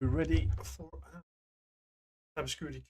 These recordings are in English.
We're ready for cybersecurity.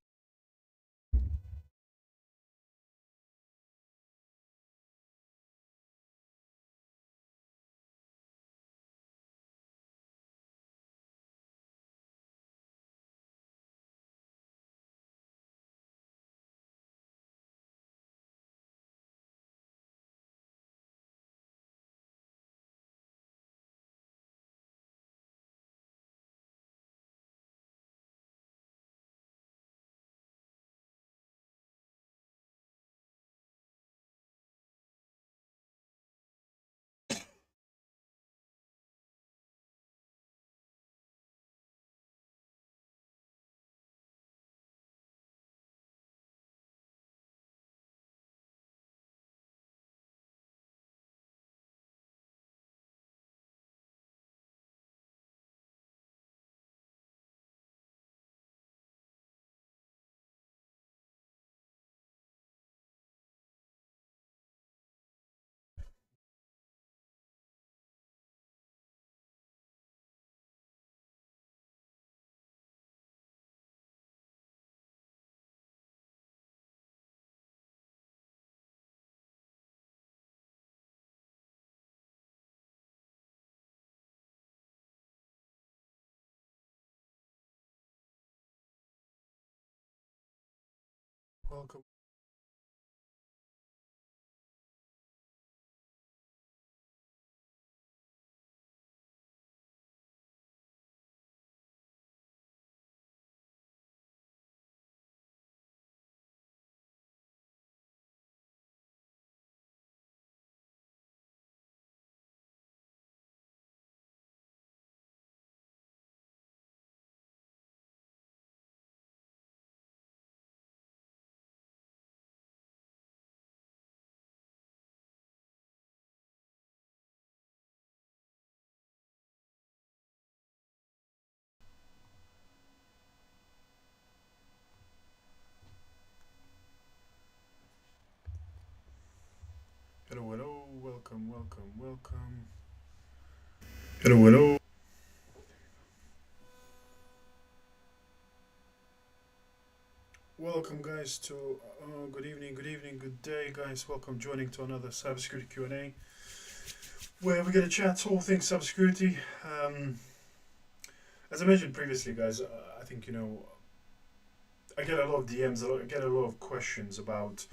Welcome. Hello, hello, welcome, welcome, welcome. Hello, hello. Welcome, guys, to good evening, good day, guys. Welcome joining to another cybersecurity Q&A, where we're going to chat all things cybersecurity. As I mentioned previously, guys, I think I get a lot of DMs, I get a lot of questions about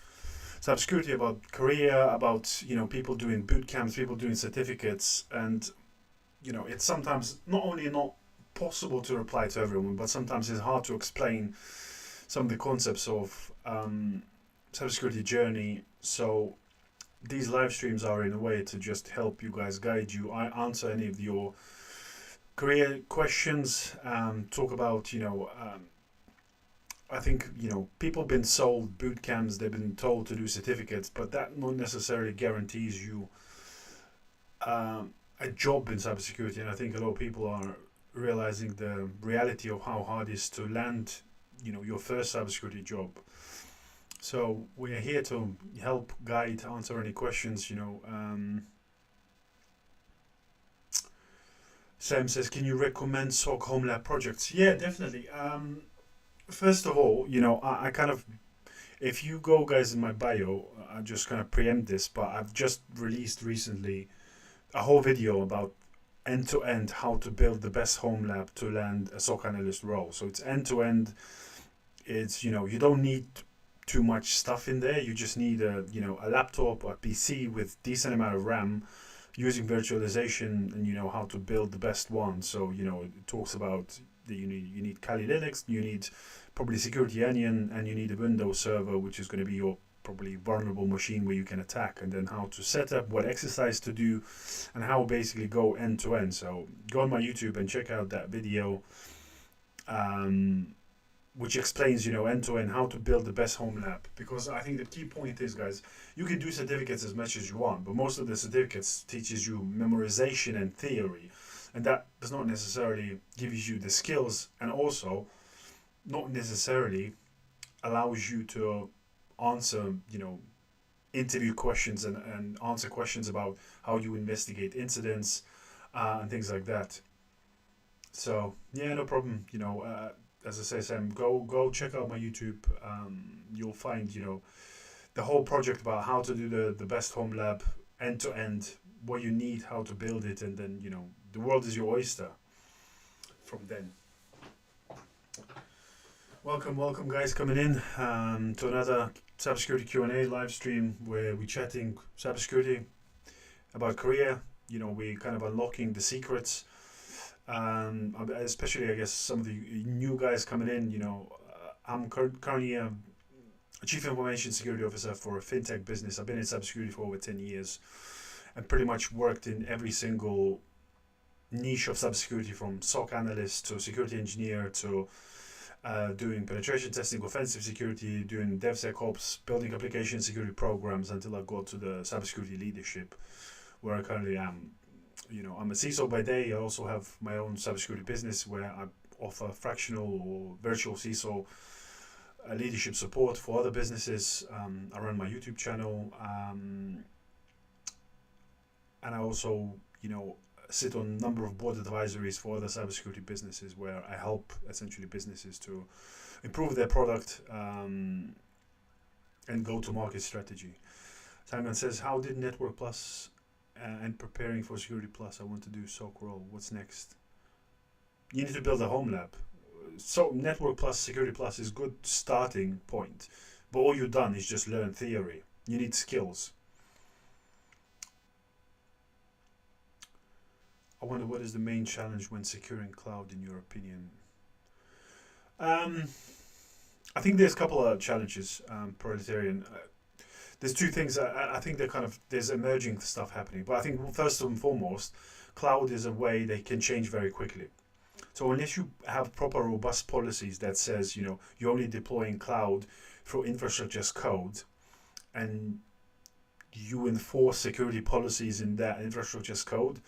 cybersecurity, about career, about people doing boot camps, people doing certificates, and it's sometimes not only not possible to reply to everyone, but sometimes it's hard to explain some of the concepts of cybersecurity journey. So these live streams are in a way to just help you guys, guide you. I answer any of your career questions. Talk about I think people have been sold boot camps. They've been told to do certificates, but that not necessarily guarantees you a job in cybersecurity. And I think a lot of people are realizing the reality of how hard it is to land your first cybersecurity job. So we're here to help, guide, answer any questions. Sam says, can you recommend SOC Home Lab projects? Yeah, definitely. First of all, I kind of, if you go, guys, in my bio, I'm just going to preempt this, but I've just released recently a whole video about end-to-end how to build the best home lab to land a SOC analyst role. So it's end-to-end. It's, you don't need too much stuff in there. You just need a laptop or a PC with decent amount of RAM, using virtualization, and how to build the best one. So it talks about you need Kali Linux, you need probably Security Onion, and you need a Windows server, which is going to be your probably vulnerable machine where you can attack, and then how to set up, what exercise to do, and how basically go end to end. So go on my YouTube and check out that video, which explains, end to end, how to build the best home lab. Because I think the key point is, guys, you can do certificates as much as you want, but most of the certificates teaches you memorization and theory, and that does not necessarily give you the skills, and also not necessarily allows you to answer, interview questions and answer questions about how you investigate incidents and things like that. So yeah, no problem. As I say, Sam, go check out my YouTube. You'll find the whole project about how to do the best home lab end to end, what you need, how to build it, and then the world is your oyster from then. Welcome guys coming in to another Cybersecurity Q&A live stream where we're chatting cybersecurity about Korea. We're kind of unlocking the secrets, especially I guess some of the new guys coming in. I'm currently a Chief Information Security Officer for a fintech business. I've been in cybersecurity for over 10 years and pretty much worked in every single niche of cybersecurity, from SOC analyst to security engineer to doing penetration testing, offensive security, doing DevSecOps, building application security programs, until I got to the cybersecurity leadership, where I currently am. I'm a CISO by day. I also have my own cybersecurity business where I offer fractional or virtual CISO leadership support for other businesses. I run my YouTube channel, and I also, sit on a number of board advisories for other cybersecurity businesses, where I help essentially businesses to improve their product and go-to-market strategy. Simon says, how did Network Plus and preparing for Security Plus? I want to do SOC role. What's next? You need to build a home lab. So Network Plus, Security Plus is good starting point, but all you've done is just learn theory. You need skills. I wonder, what is the main challenge when securing cloud, in your opinion? I think there's a couple of challenges, Proletarian. There's two things. I think there's emerging stuff happening. But I think first and foremost, cloud is a way they can change very quickly. So unless you have proper robust policies that says, you're only deploying cloud through infrastructure as code, and you enforce security policies in that infrastructure as code,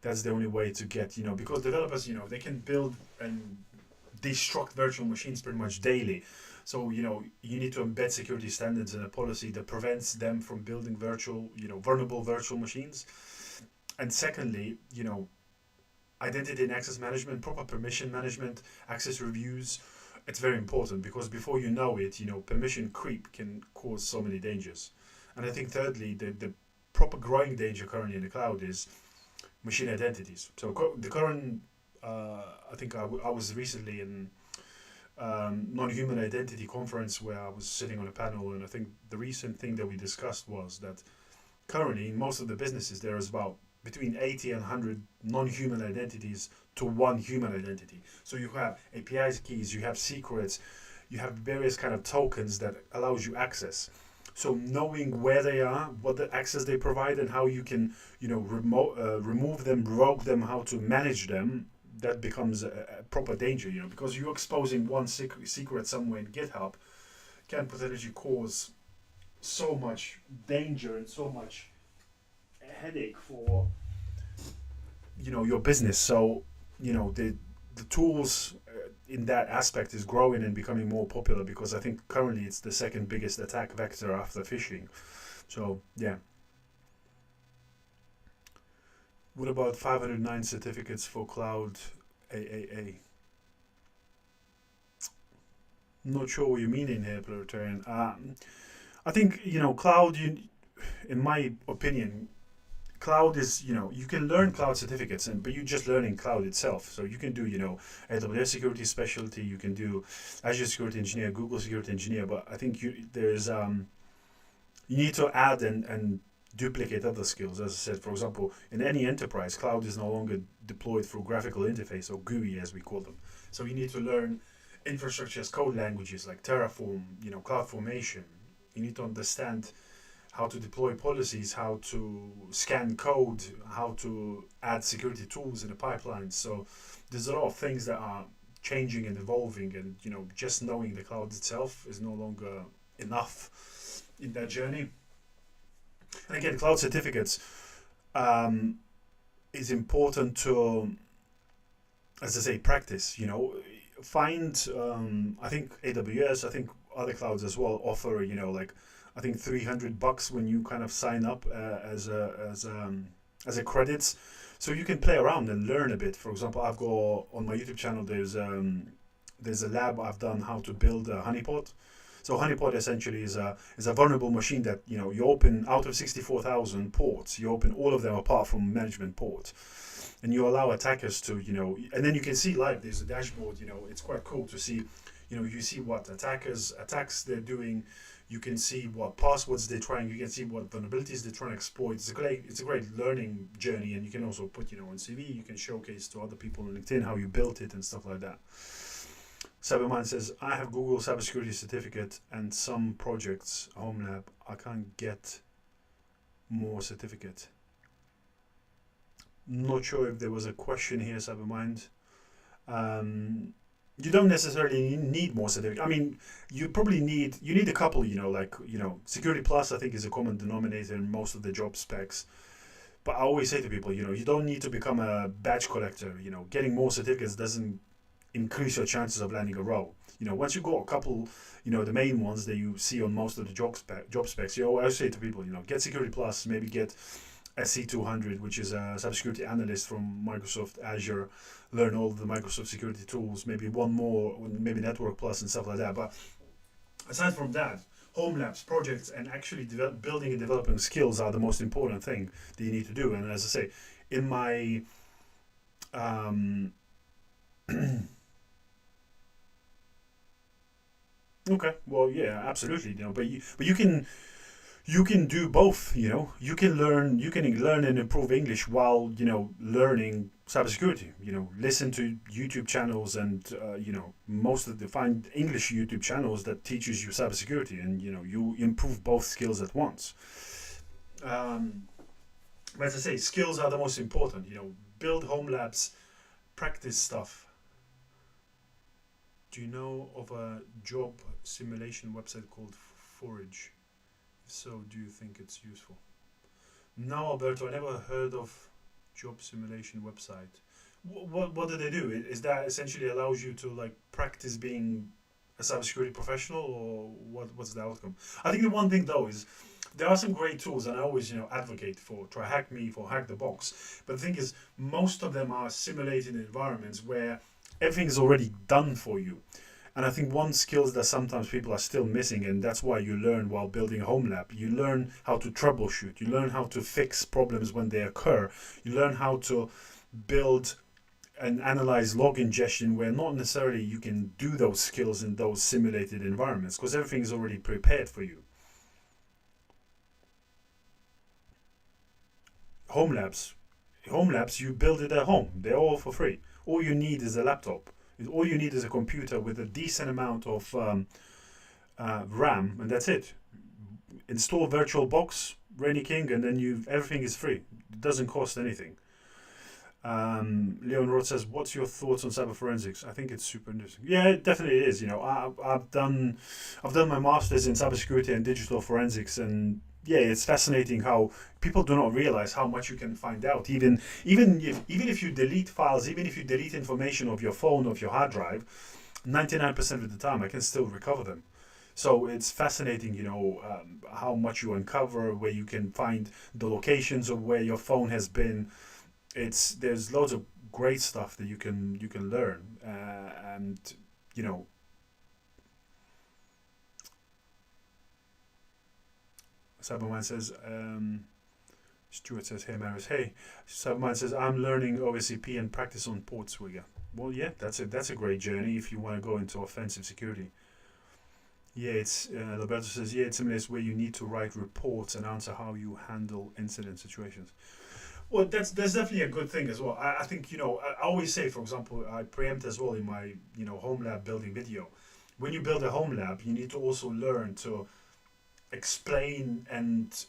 that's the only way to get, because developers, they can build and destruct virtual machines pretty much daily. So, you need to embed security standards in a policy that prevents them from building vulnerable virtual machines. And secondly, identity and access management, proper permission management, access reviews, it's very important, because before you know it, permission creep can cause so many dangers. And I think thirdly, the proper growing danger currently in the cloud is machine identities. So the current, I think I was recently in non-human identity conference where I was sitting on a panel, and I think the recent thing that we discussed was that currently in most of the businesses there is about between 80 and 100 non-human identities to one human identity. So you have API keys, you have secrets, you have various kind of tokens that allows you access. So knowing where they are, what the access they provide, and how you can, remove them, revoke them, how to manage them, that becomes a proper danger, because you're exposing one secret somewhere in GitHub can potentially cause so much danger and so much headache for, your business. So, the tools in that aspect is growing and becoming more popular, because I think currently it's the second biggest attack vector after phishing. So yeah. What about 509 certificates for cloud AAA? Not sure what you mean in here, Proletarian. I think, cloud, in my opinion, cloud is, you can learn cloud certificates, but you're just learning cloud itself. So you can do, AWS security specialty, you can do Azure security engineer, Google security engineer, but I think you need to add and duplicate other skills. As I said, for example, in any enterprise, cloud is no longer deployed through graphical interface, or GUI as we call them. So you need to learn infrastructure as code languages like Terraform, CloudFormation. You need to understand how to deploy policies, how to scan code, how to add security tools in the pipeline. So there's a lot of things that are changing and evolving, and just knowing the cloud itself is no longer enough in that journey. And again, cloud certificates is important to, as I say, practice. Find. I think AWS, I think other clouds as well offer. Like I think $300 when you kind of sign up as a credits, so you can play around and learn a bit. For example, I've got on my YouTube channel there's a lab I've done how to build a honeypot. So honeypot essentially is a vulnerable machine that you open out of 64,000 ports. You open all of them apart from management port, and you allow attackers to and then you can see live. There's a dashboard. It's quite cool to see. You see what attacks they're doing. You can see what passwords they're trying. You can see what vulnerabilities they're trying to exploit. It's a great learning journey, and you can also put on CV. You can showcase to other people on LinkedIn how you built it and stuff like that. Cyberman says, I have Google Cybersecurity certificate and some projects, Home Lab. I can't get more certificate. Not sure if there was a question here, Cybermind. You don't necessarily need more certificate. I mean, you probably need a couple. Security Plus, I think, is a common denominator in most of the job specs. But I always say to people, you don't need to become a badge collector. Getting more certificates doesn't increase your chances of landing a role. Once you got a couple, the main ones that you see on most of the job specs, I always say to people, get Security Plus, maybe get SC200, which is a cybersecurity analyst from Microsoft Azure, learn all the Microsoft security tools, maybe one more, maybe Network Plus and stuff like that. But aside from that, home labs, projects, and actually building and developing skills are the most important thing that you need to do. And as I say, in my okay, well, yeah, absolutely. But you can do both. You can learn and improve English while learning cybersecurity. Listen to YouTube channels and find English YouTube channels that teaches you cybersecurity, and you improve both skills at once. But as I say, skills are the most important. Build home labs, practice stuff. Do you know of a job simulation website called Forage? If so, do you think it's useful? No, Alberto, I never heard of job simulation website. What do they do? Is that essentially allows you to practice being a cybersecurity professional, or what's the outcome? I think the one thing though is there are some great tools, and I always advocate for TryHackMe, for Hack the Box. But the thing is, most of them are simulated environments where everything is already done for you. And I think one skill that sometimes people are still missing, and that's why you learn while building a home lab. You learn how to troubleshoot. You learn how to fix problems when they occur. You learn how to build and analyze log ingestion, where not necessarily you can do those skills in those simulated environments, because everything is already prepared for you. Home labs, you build it at home. They're all for free. All you need is a laptop. All you need is a computer with a decent amount of RAM, and that's it. Install VirtualBox, Rainy King, and then everything is free. It doesn't cost anything. Leon Roth says, "What's your thoughts on cyber forensics?" I think it's super interesting. Yeah, it definitely is. I've done my master's in cybersecurity and digital forensics, and yeah, it's fascinating how people do not realize how much you can find out. Even if you delete files, even if you delete information of your phone, of your hard drive, 99% of the time I can still recover them. So it's fascinating, how much you uncover, where you can find the locations of where your phone has been. There's loads of great stuff that you can learn, and Cyberman says, Stuart says, "Hey Maris, hey." Cyberman says, "I'm learning OSCP and practice on Portswigger." Well, yeah, that's a great journey if you want to go into offensive security. Yeah, it's Roberto says, yeah, it's similar where you need to write reports and answer how you handle incident situations. Well, that's definitely a good thing as well. I think I always say, for example, I preempt as well in my home lab building video. When you build a home lab, you need to also learn to explain and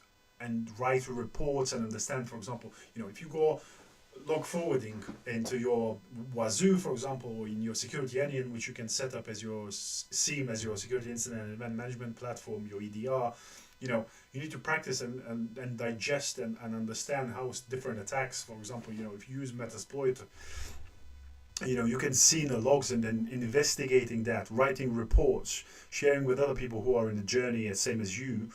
write reports and understand. For example, if you go log forwarding into your Wazoo, for example, or in your security onion, which you can set up as your SIEM, as your security incident and event management platform, your EDR, you need to practice and digest and understand how different attacks, for example, if you use Metasploit, you can see in the logs and then investigating that, writing reports, sharing with other people who are in the journey, as same as you,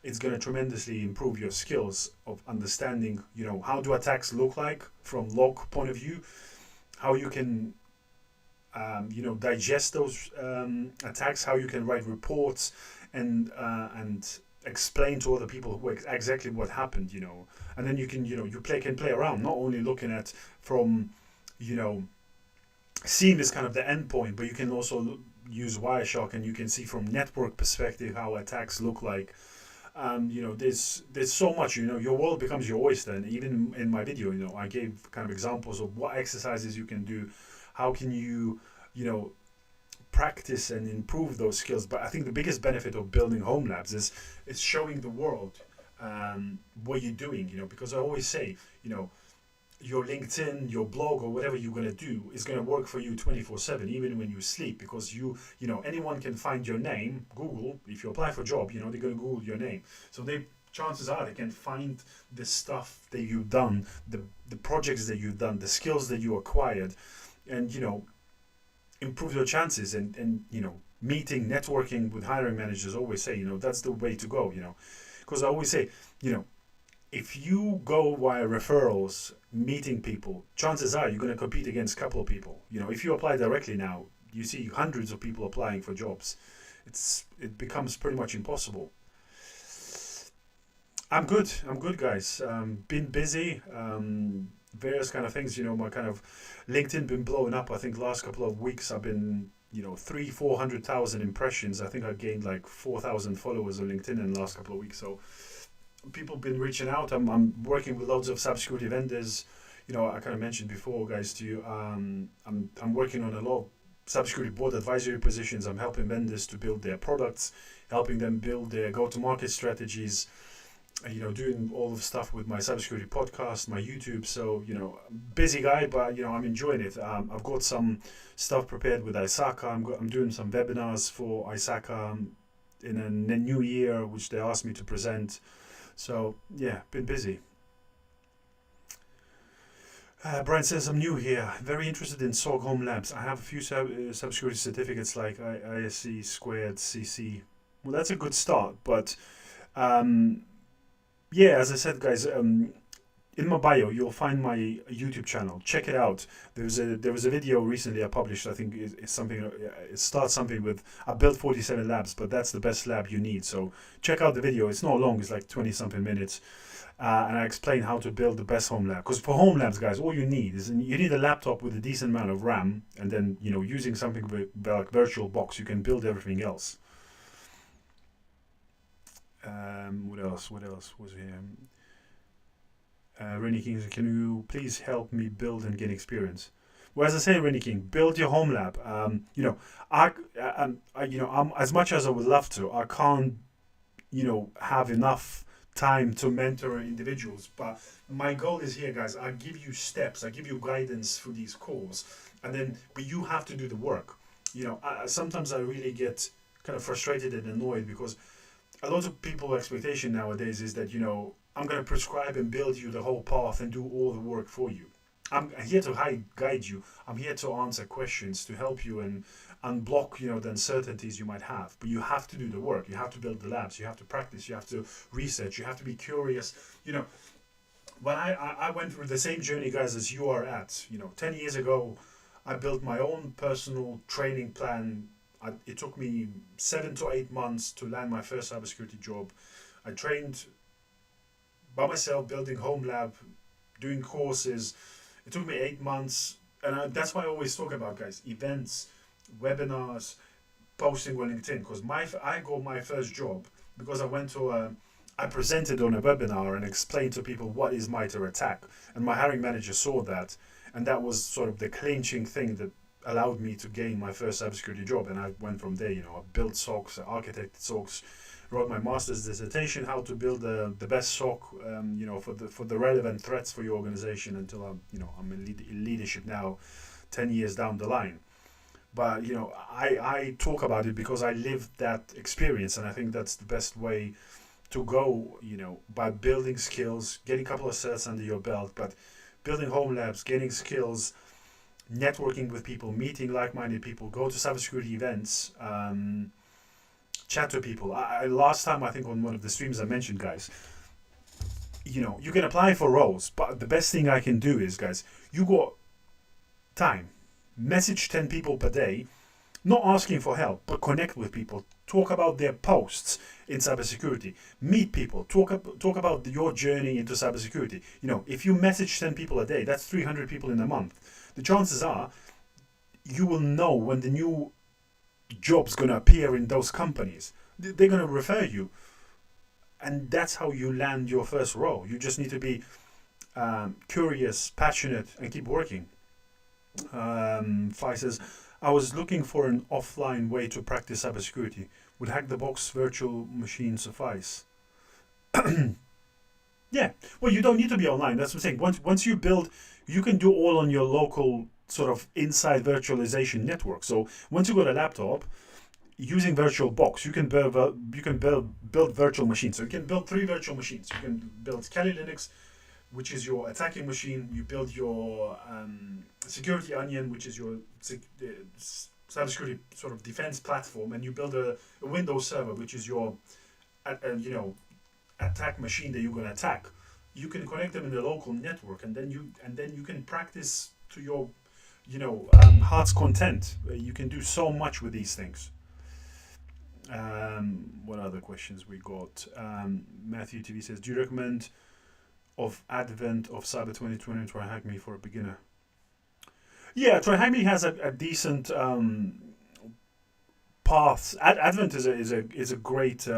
it's going to tremendously improve your skills of understanding, how do attacks look like from log point of view, how you can, digest those attacks, how you can write reports and explain to other people exactly what happened, and then you can, can play around, not only looking at from, seeing is kind of the endpoint, but you can also use Wireshark and you can see from network perspective how attacks look like. There's so much. Your world becomes your oyster. And even in my video, I gave kind of examples of what exercises you can do, how can you, practice and improve those skills. But I think the biggest benefit of building home labs is showing the world what you're doing. Because I always say, your LinkedIn, your blog, or whatever you're going to do is going to work for you 24/7, even when you sleep, because anyone can find your name. Google, if you apply for a job, they're going to Google your name. So chances are they can find the stuff that you've done, the projects that you've done, the skills that you acquired, and improve your chances. And meeting, networking with hiring managers, always say, that's the way to go. Because I always say, if you go via referrals, meeting people, chances are you're going to compete against a couple of people. If you apply directly now, you see hundreds of people applying for jobs. It becomes pretty much impossible. I'm good. I'm good, guys. Been busy. Various kind of things. My kind of LinkedIn been blowing up. I think last couple of weeks I've been 300,000-400,000 impressions. I think I gained like 4,000 followers on LinkedIn in the last couple of weeks. So people been reaching out. I'm working with loads of cybersecurity vendors. I kind of mentioned before, guys, to you. I'm working on a lot of cybersecurity board advisory positions. I'm helping vendors to build their products, helping them build their go-to-market strategies. Doing all the stuff with my cybersecurity podcast, my YouTube. So busy guy, but I'm enjoying it. I've got some stuff prepared with att&ck. I'm doing some webinars for att&ck in a new year, which they asked me to present. So yeah, been busy. Brian says, I'm new here, very interested in SOG Home Labs. I have a few cybersecurity certificates like ISC squared, CC. Well, that's a good start, but yeah, as I said, guys, in my bio you'll find my YouTube channel. Check it out. There was a video recently I published. I think it's something. It starts something with, I built 47 labs, but that's the best lab you need. So check out the video. It's not long. It's like 20 something minutes, and I explain how to build the best home lab. Because for home labs, guys, all you need is you need a laptop with a decent amount of RAM, and then using something like VirtualBox, you can build everything else. What else was here? Rennie King, can you please help me build and gain experience? Well, as I say, Rennie King, build your home lab. I'm as much as I would love to, I can't, have enough time to mentor individuals. But my goal is here, guys. I give you steps, I give you guidance through these calls, but you have to do the work. Sometimes I really get kind of frustrated and annoyed because a lot of people's expectation nowadays is that I'm going to prescribe and build you the whole path and do all the work for you. I'm here to guide you. I'm here to answer questions, to help you and unblock the uncertainties you might have. But you have to do the work. You have to build the labs. You have to practice. You have to research. You have to be curious. When I went through the same journey, guys, as you are at. 10 years ago, I built my own personal training plan. It took me 7 to 8 months to land my first cybersecurity job. I trained by myself, building home lab, doing courses. It took me 8 months, and that's why I always talk about, guys, events, webinars, posting on LinkedIn, because I got my first job because I presented on a webinar and explained to people what is MITRE ATT&ck, and my hiring manager saw that, and that was sort of the clinching thing that allowed me to gain my first cybersecurity job. And I went from there. I built SOCs, architected SOCs, wrote my master's dissertation how to build the best SOC, for the relevant threats for your organization, until I'm in leadership now, 10 years down the line. But I talk about it because I lived that experience, and I think that's the best way to go. By building skills, getting a couple of certs under your belt, but building home labs, getting skills, networking with people, meeting like-minded people, go to cybersecurity events, chat to people. Last time, I think on one of the streams I mentioned, guys, you can apply for roles, but the best thing I can do is, guys, you got time. Message 10 people per day, not asking for help, but connect with people. Talk about their posts in cybersecurity. Meet people. Talk about your journey into cybersecurity. If you message 10 people a day, that's 300 people in a month. The chances are you will know when the new job's going to appear in those companies. They're going to refer you. And that's how you land your first role. You just need to be curious, passionate, and keep working. Fi says, I was looking for an offline way to practice cybersecurity. Would hack the box virtual machine suffice? Yeah. Well, you don't need to be online. That's what I'm saying. Once you build, you can do all on your local sort of inside virtualization network. So once you got a laptop, using VirtualBox, you can build virtual machines. So you can build 3 virtual machines. You can build Kali Linux, which is your attacking machine. You build your security onion, which is your cybersecurity sort of defense platform, and you build a Windows server, which is your attack machine that you're going to attack. You can connect them in the local network, and then you can practice to your heart's content. You can do so much with these things. What other questions we got? Matthew TV says, do you recommend of advent of Cyber 2020 try hack me for a beginner? Yeah, try hack me has a decent path. Advent is a great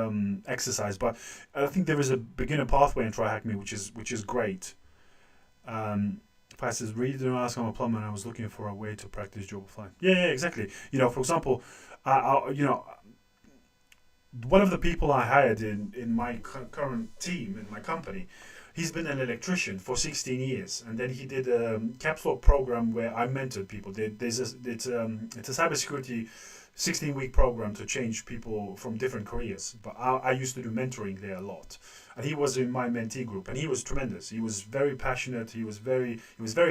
exercise, but I think there is a beginner pathway in try hack me which is great. Says, really didn't ask, I'm a plumber and I was looking for a way to practice job offline. Yeah, exactly. For example, one of the people I hired in my current team in my company, he's been an electrician for 16 years, and then he did a caps lock program where I mentored people. It's a cybersecurity 16-week program to change people from different careers. But I used to do mentoring there a lot, and he was in my mentee group, and he was tremendous. He was very passionate. He was very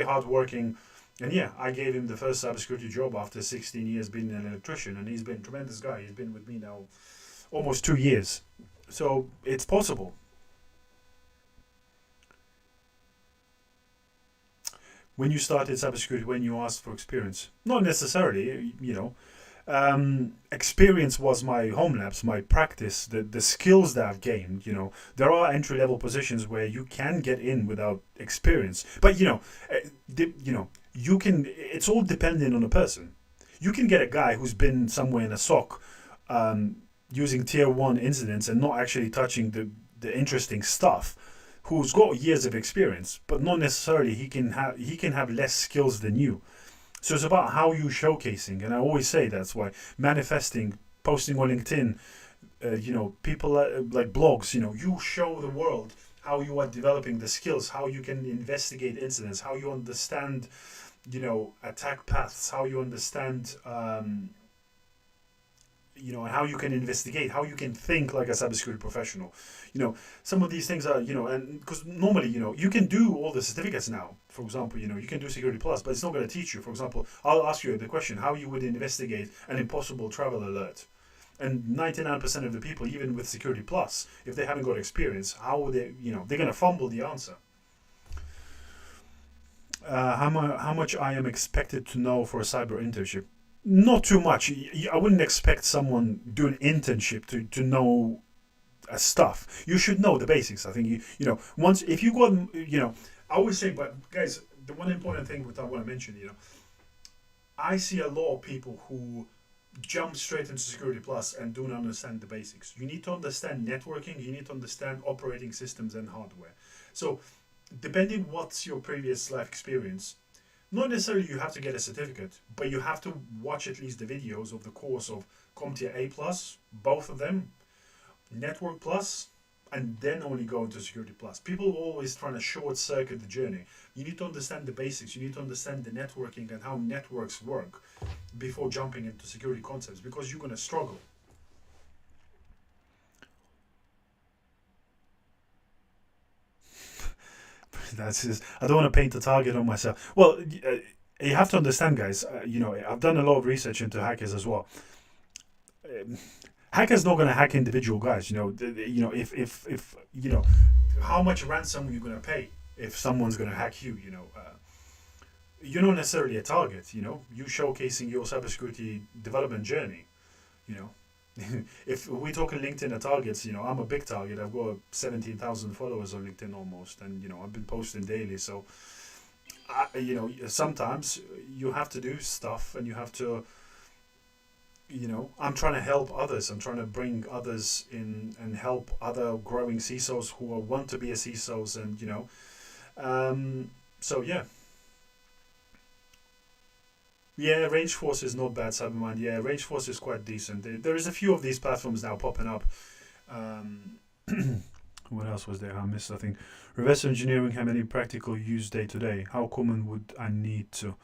hardworking, and yeah, I gave him the first cybersecurity job after 16 years being an electrician, and he's been a tremendous guy. He's been with me now almost 2 years, so it's possible. When you started cybersecurity, when you asked for experience? Not necessarily, experience was my home labs, my practice, the skills that I've gained. There are entry-level positions where you can get in without experience, but you can. It's all dependent on the person. You can get a guy who's been somewhere in a SOC, using tier 1 incidents and not actually touching the interesting stuff, who's got years of experience, but not necessarily he can have less skills than you. So it's about how you showcasing, and I always say that's why manifesting, posting on LinkedIn, people like blogs, you show the world how you are developing the skills, how you can investigate incidents, how you understand, attack paths, how you understand, how you can investigate, how you can think like a cybersecurity professional. Some of these things are, and because normally, you can do all the certificates now. For example, you can do Security Plus, but it's not going to teach you. For example, I'll ask you the question, how you would investigate an impossible travel alert. And 99% of the people, even with Security Plus, if they haven't got experience, how would they, they're going to fumble the answer. How much I am expected to know for a cyber internship? Not too much. I wouldn't expect someone doing internship to know stuff. You should know the basics. I think once if you got I always say, but guys, the one important thing that I want to mention, I see a lot of people who jump straight into Security Plus and don't understand the basics. You need to understand networking, you need to understand operating systems and hardware. So depending what's your previous life experience, not necessarily you have to get a certificate, but you have to watch at least the videos of the course of CompTIA A+, both of them, Network Plus, and then only go into Security Plus. People are always trying to short circuit the journey. You need to understand the basics, you need to understand the networking and how networks work before jumping into security concepts, because you're going to struggle. That's just, I don't want to paint a target on myself. Well, you have to understand, guys. I've done a lot of research into hackers as well. Hackers not going to hack individual guys. If how much ransom are you going to pay if someone's going to hack you? You're not necessarily a target. You showcasing your cybersecurity development journey. If we're talking LinkedIn targets, I'm a big target. I've got 17,000 followers on LinkedIn almost, and I've been posting daily. So, sometimes you have to do stuff, and you have to. I'm trying to help others. I'm trying to bring others in and help other growing CISOs who want to be a CISOs, and so yeah. Yeah, Rangeforce is not bad, Cybermind. Yeah, Rangeforce is quite decent. There is a few of these platforms now popping up. What else was there? I missed, I think. Reverse engineering, how many practical use day to day? How common would I need to?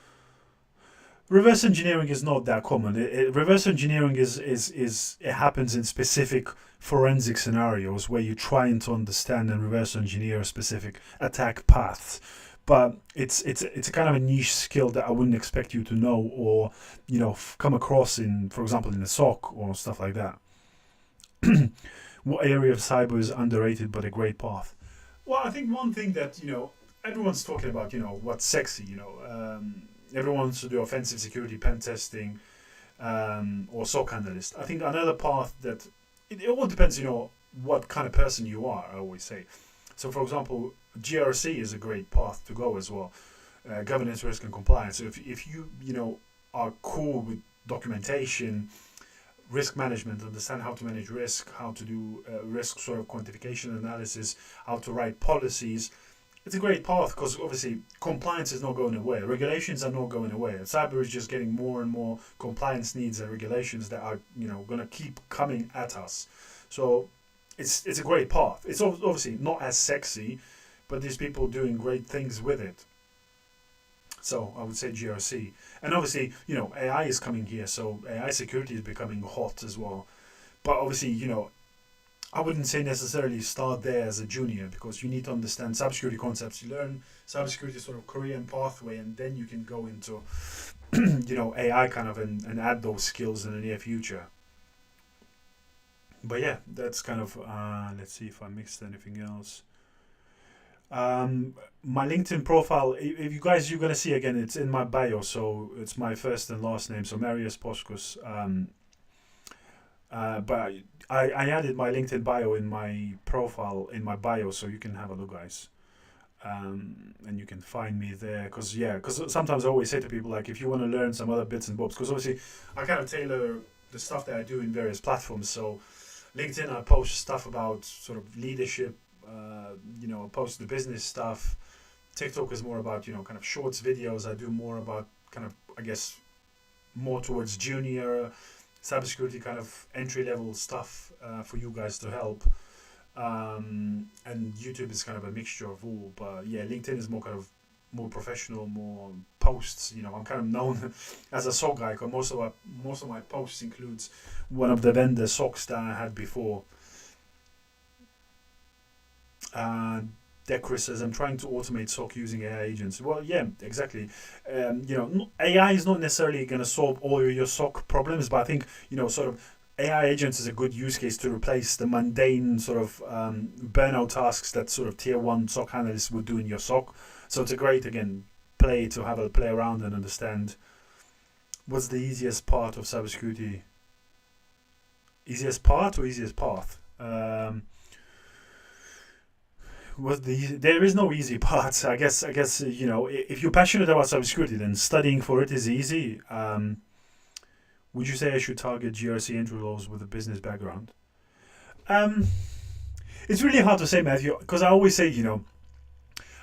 Reverse engineering is not that common. Reverse engineering is it happens in specific forensic scenarios where you're trying to understand and reverse engineer a specific attack path. But it's a kind of a niche skill that I wouldn't expect you to know or come across in, for example, in a SOC or stuff like that. What area of cyber is underrated but a great path? Well, I think one thing that everyone's talking about, what's sexy, everyone wants to do offensive security, pen testing, or SOC analyst. I think another path that it all depends, what kind of person you are. I always say. So, for example, GRC is a great path to go as well. Governance, risk, and compliance. So if you are cool with documentation, risk management, understand how to manage risk, how to do risk sort of quantification analysis, how to write policies, it's a great path because obviously compliance is not going away. Regulations are not going away. Cyber is just getting more and more compliance needs and regulations that are going to keep coming at us. So it's a great path. It's obviously not as sexy, but there's people doing great things with it. So I would say GRC. And obviously, AI is coming here, so AI security is becoming hot as well. But obviously, I wouldn't say necessarily start there as a junior because you need to understand cybersecurity concepts. You learn cybersecurity sort of career and pathway, and then you can go into, AI kind of and add those skills in the near future. But yeah, that's kind of, let's see if I mixed anything else. My LinkedIn profile, if you're going to see again, it's in my bio, so it's my first and last name, so Marius Poskus. But I added my LinkedIn bio in my profile, in my bio, so you can have a look, guys. And you can find me there, because sometimes I always say to people, like, if you want to learn some other bits and bobs, because obviously I kind of tailor the stuff that I do in various platforms, so LinkedIn, I post stuff about sort of leadership, post the business stuff. TikTok is more about, kind of shorts videos. I do more about kind of, I guess, more towards junior cybersecurity kind of entry-level stuff for you guys to help. And YouTube is kind of a mixture of all. But yeah, LinkedIn is more kind of more professional, more posts. I'm kind of known as a SOC guy because most of my posts includes one of the vendor SOCs that I had before. Decris says, I'm trying to automate SOC using AI agents. Well, yeah, exactly. AI is not necessarily going to solve all your SOC problems, but I think, sort of AI agents is a good use case to replace the mundane sort of burnout tasks that sort of tier 1 SOC analysts would do in your SOC. So it's a great, again, play to have a play around and understand what's the easiest part of cybersecurity. Easiest part or easiest path? There is no easy part. I guess if you're passionate about cybersecurity, then studying for it is easy. Would you say I should target GRC entry roles with a business background? Um, it's really hard to say, Matthew, because I always say,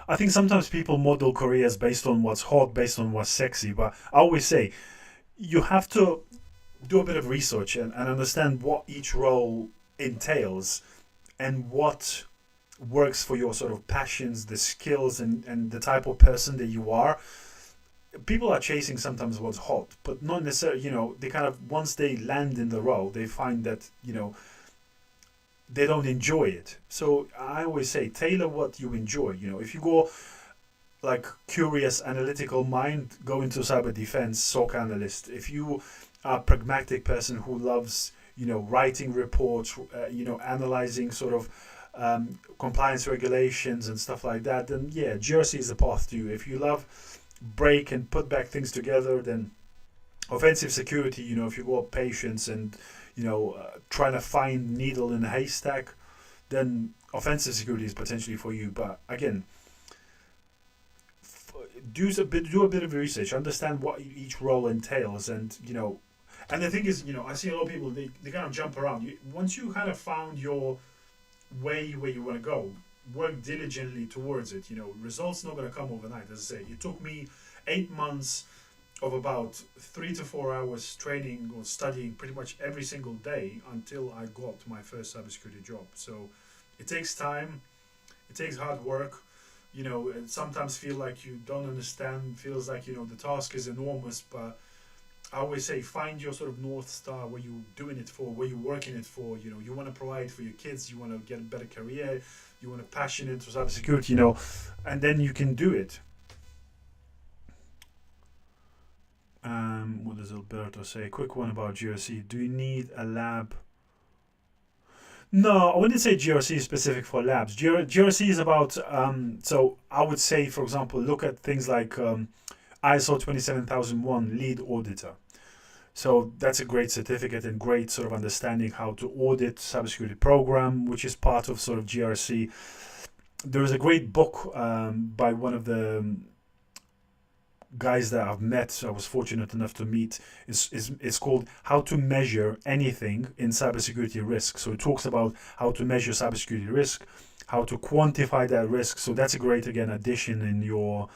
I think sometimes people model careers based on what's hot, based on what's sexy. But I always say you have to do a bit of research and understand what each role entails and what works for your sort of passions, the skills, and the type of person that you are. People are chasing sometimes what's hot, but not necessarily, they kind of, once they land in the role, they find that, they don't enjoy it. So I always say tailor what you enjoy. If you go like curious analytical mind, go into cyber defense, SOC analyst. If you are a pragmatic person who loves, writing reports, analyzing sort of compliance regulations and stuff like that, then yeah, GRC is the path to you. If you love break and put back things together, then offensive security, if you got patience and trying to find needle in a haystack, then offensive security is potentially for you. But again, do a bit of research, understand what each role entails, and and the thing is, I see a lot of people, they kind of jump around. Once you kind of found your way where you want to go, work diligently towards it. Results not going to come overnight. As I say, it took me 8 months of about 3 to 4 hours training or studying pretty much every single day until I got my first cybersecurity job. So it takes time, it takes hard work. And sometimes feel like you don't understand, feels like, the task is enormous, but I always say find your sort of North Star, what you're doing it for, what you're working it for. You want to provide for your kids, you want to get a better career, you want to passion into cybersecurity, and then you can do it. What does Alberto say? A quick one about GRC. Do you need a lab? No, I wouldn't say GRC is specific for labs. GRC is about, so I would say, for example, look at things like ISO 27001 lead auditor. So that's a great certificate and great sort of understanding how to audit cybersecurity program, which is part of sort of GRC. There is a great book by one of the guys that I've met, I was fortunate enough to meet, is called How to Measure Anything in Cybersecurity Risk. So it talks about how to measure cybersecurity risk, how to quantify that risk. So that's a great, again, addition in your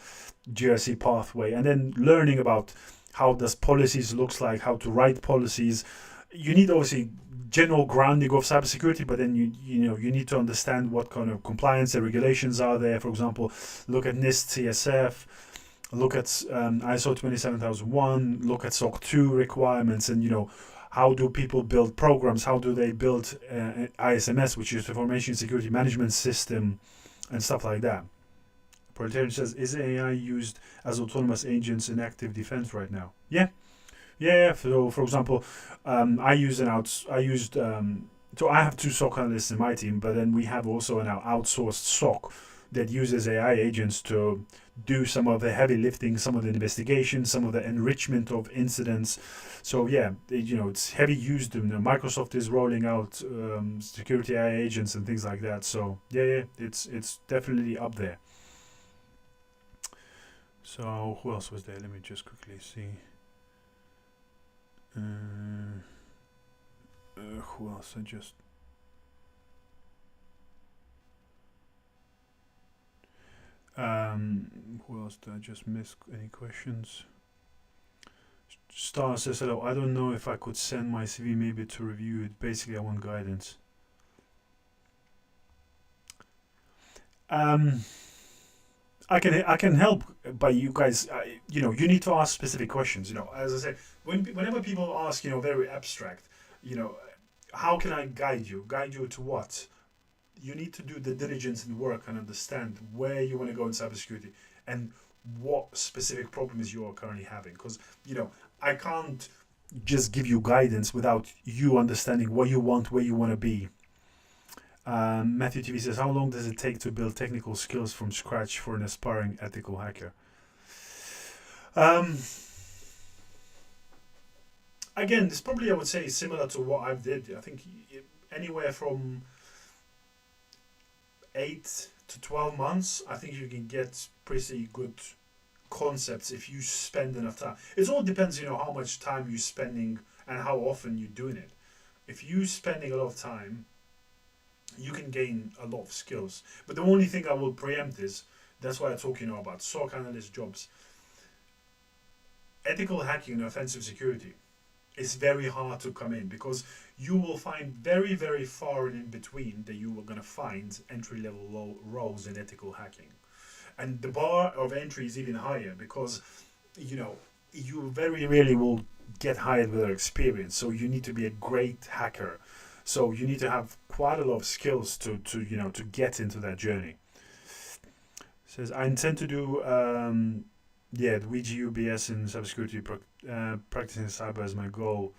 GRC pathway. And then learning about how does policies looks like, how to write policies. You need obviously general grounding of cybersecurity, but then you need to understand what kind of compliance and regulations are there. For example, look at NIST CSF, look at ISO 27001, look at SOC 2 requirements, and how do people build programs, how do they build ISMS, which is the Information Security Management System, and stuff like that. Proletarian says, is AI used as autonomous agents in active defense right now? Yeah. So, for example, so I have 2 SOC analysts in my team, but then we have also an outsourced SOC that uses AI agents to do some of the heavy lifting, some of the investigation, some of the enrichment of incidents. So yeah, it's heavy used. Microsoft is rolling out security AI agents and things like that. So yeah, it's definitely up there. So who else was there? Let me just quickly see. Who else? Who else did I just miss? Any questions? Star says hello. I don't know if I could send my CV maybe to review it. Basically, I want guidance. I can help, but you guys, you need to ask specific questions. As I said, whenever people ask, very abstract, how can I guide you? Guide you to what? You need to do the diligence and work and understand where you want to go in cybersecurity and what specific problems you are currently having. Because, I can't just give you guidance without you understanding what you want, where you want to be. Matthew TV says, how long does it take to build technical skills from scratch for an aspiring ethical hacker? Again, this probably, I would say, is similar to what I did. I think anywhere from 8 to 12 months, I think you can get pretty good concepts if you spend enough time. It all depends, how much time you're spending and how often you're doing it. If you're spending a lot of time, you can gain a lot of skills. But the only thing I will preempt is, that's why I talk, about SOC analyst jobs. Ethical hacking and offensive security is very hard to come in, because you will find very, very far and in between that you are going to find entry-level roles in ethical hacking. And the bar of entry is even higher, because, you very rarely will get hired without experience. So you need to be a great hacker. So you need to have quite a lot of skills to get into that journey. It says, I intend to do the VGU BS in cybersecurity, practicing cyber as my goal.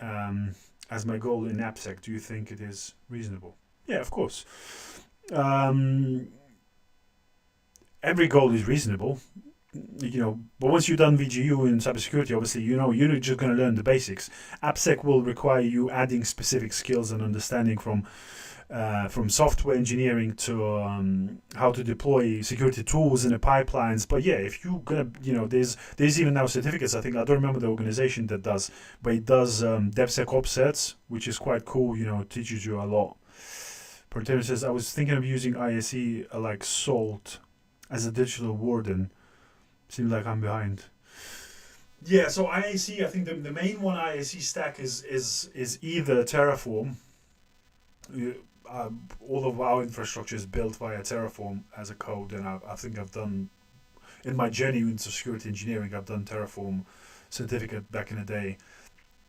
As my goal in AppSec, do you think it is reasonable? Yeah, of course. Every goal is reasonable, but once you've done VGU in cybersecurity, obviously, you're just going to learn the basics. AppSec will require you adding specific skills and understanding from software engineering to how to deploy security tools in the pipelines. But yeah, if you're gonna, there's even now certificates. I don't remember the organization that does, but it does DevSecOps certs, which is quite cool. Teaches you a lot. Protainer says, I was thinking of using ISE like Salt as a digital warden. Seems like I'm behind. Yeah, so IAC, I think the main one IAC stack is either Terraform. All of our infrastructure is built via Terraform as a code, and I think I've done, in my journey into security engineering, I've done Terraform certificate back in the day.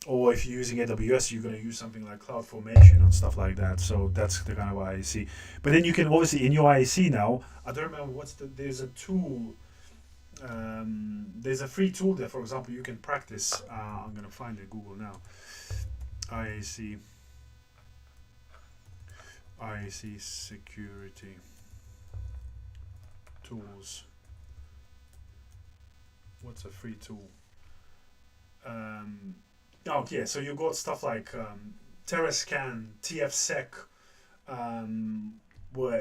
Or if you're using AWS, you're going to use something like CloudFormation and stuff like that. So that's the kind of IAC. But then you can obviously, in your IAC now, I don't remember there's a tool. There's a free tool there. For example, you can practice. I'm going to find it Google now. IAC security tools. What's a free tool? So you got stuff like TerraScan, TFSec,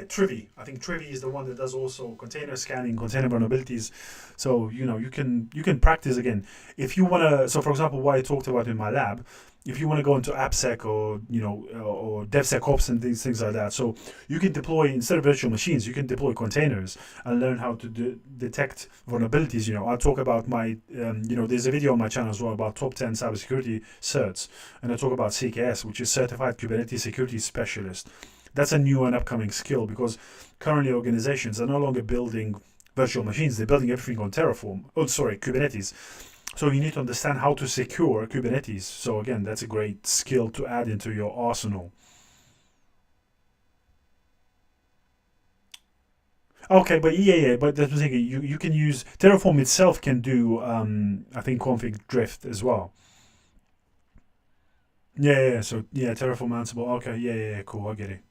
Trivy. I think Trivy is the one that does also container scanning, container vulnerabilities. So you can practice again. If you wanna, so for example, what I talked about in my lab, if you want to go into AppSec or or DevSecOps and things like that, so you can deploy, instead of virtual machines, you can deploy containers and learn how to detect vulnerabilities. I'll talk about my there's a video on my channel as well about top 10 cybersecurity certs, and I talk about CKS, which is Certified Kubernetes Security Specialist. That's a new and upcoming skill, because currently organizations are no longer building virtual machines; they're building everything on Kubernetes. So you need to understand how to secure Kubernetes. So again, that's a great skill to add into your arsenal. Okay, but but that's the thing. You can use Terraform itself can do I think config drift as well. Yeah. So Terraform Ansible. Okay, yeah, cool. I get it.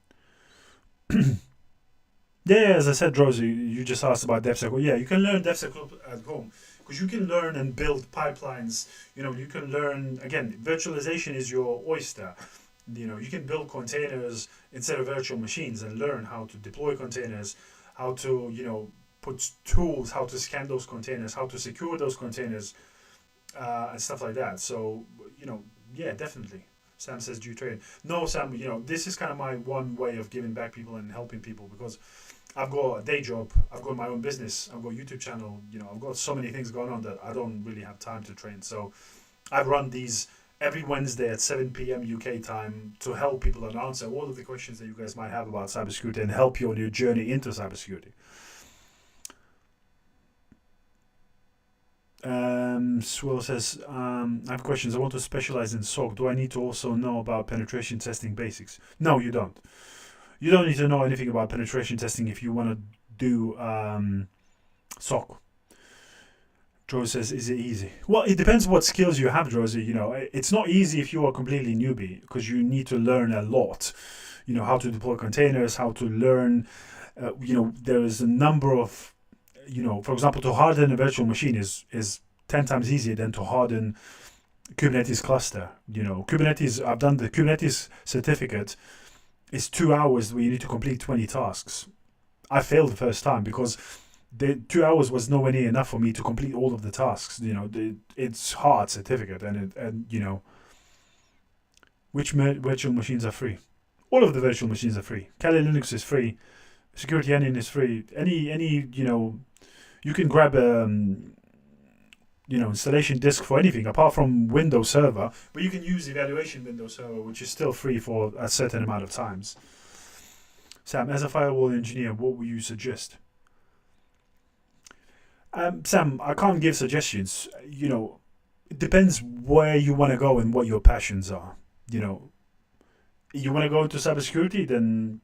Yeah, as I said, Rosie, you just asked about DevSecOps. Yeah, you can learn DevSecOps at home, because you can learn and build pipelines. You can learn, again, virtualization is your oyster. You can build containers instead of virtual machines and learn how to deploy containers, how to, put tools, how to scan those containers, how to secure those containers, and stuff like that. So, yeah, definitely. Sam says, do you trade? No, Sam, this is kind of my one way of giving back people and helping people, because I've got a day job, I've got my own business, I've got a YouTube channel, I've got so many things going on that I don't really have time to train. So I run these every Wednesday at 7 p.m. UK time to help people and answer all of the questions that you guys might have about cybersecurity and help you on your journey into cybersecurity. Swill says, I have questions. I want to specialize in SOC. Do I need to also know about penetration testing basics? No, you don't. You don't need to know anything about penetration testing if you want to do SOC. Joe says, is it easy? Well, it depends what skills you have, Josie. It's not easy if you are completely newbie, because you need to learn a lot. How to deploy containers, how to learn. There is a number of, for example, to harden a virtual machine is 10 times easier than to harden Kubernetes cluster. Kubernetes, I've done the Kubernetes certificate. It's 2 hours where you need to complete 20 tasks. I failed the first time because the 2 hours was nowhere near enough for me to complete all of the tasks. It's hard certificate, and Which virtual machines are free? All of the virtual machines are free. Kali Linux is free. Security Onion is free. Any you can grab installation disk for anything apart from Windows Server, but you can use evaluation Windows Server, which is still free for a certain amount of times. Sam, as a firewall engineer, what would you suggest? Sam, I can't give suggestions. It depends where you want to go and what your passions are. You want to go into cybersecurity, then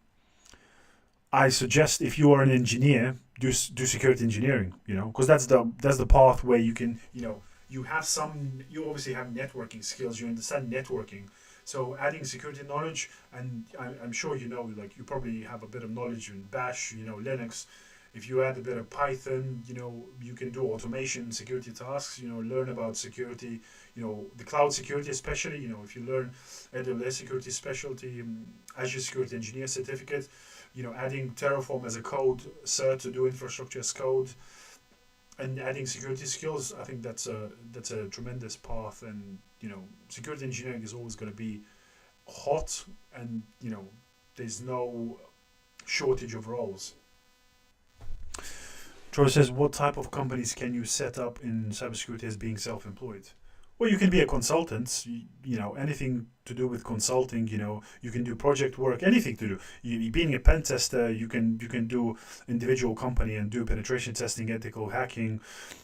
I suggest if you are an engineer, do security engineering. Because that's the path where you can you obviously have networking skills. You understand networking. So adding security knowledge, and I'm sure like you probably have a bit of knowledge in Bash, Linux. If you add a bit of Python, you can do automation, security tasks, learn about security, the cloud security especially, if you learn AWS security specialty, Azure security engineer certificate, adding Terraform as a code cert to do infrastructure as code, and adding security skills, I think that's a tremendous path. And security engineering is always going to be hot, and there's no shortage of roles. Troy says, what type of companies can you set up in cybersecurity as being self-employed? Well, you can be a consultant, anything to do with consulting, you can do project work, anything to do. Being a pen tester, you can do individual company and do penetration testing, ethical hacking.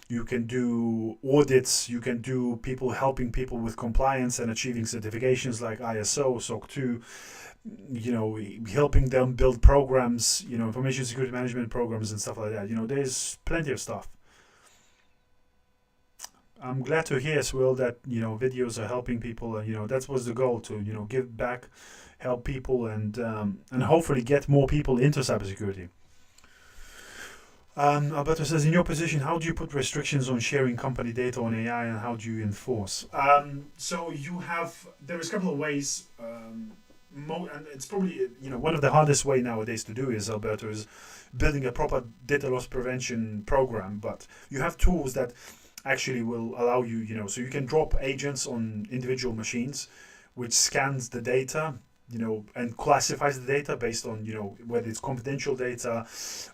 You can do audits, you can do helping people with compliance and achieving certifications like ISO, SOC 2. Helping them build programs, information security management programs and stuff like that. There's plenty of stuff. I'm glad to hear as well that videos are helping people, and that was the goal, to give back, help people, and hopefully get more people into cybersecurity. Alberto says, in your position, how do you put restrictions on sharing company data on AI, and how do you enforce? So there is a couple of ways. And it's probably one of the hardest way nowadays to do is, Alberto, is building a proper data loss prevention program. But you have tools that actually will allow you, so you can drop agents on individual machines, which scans the data, and classifies the data based on whether it's confidential data,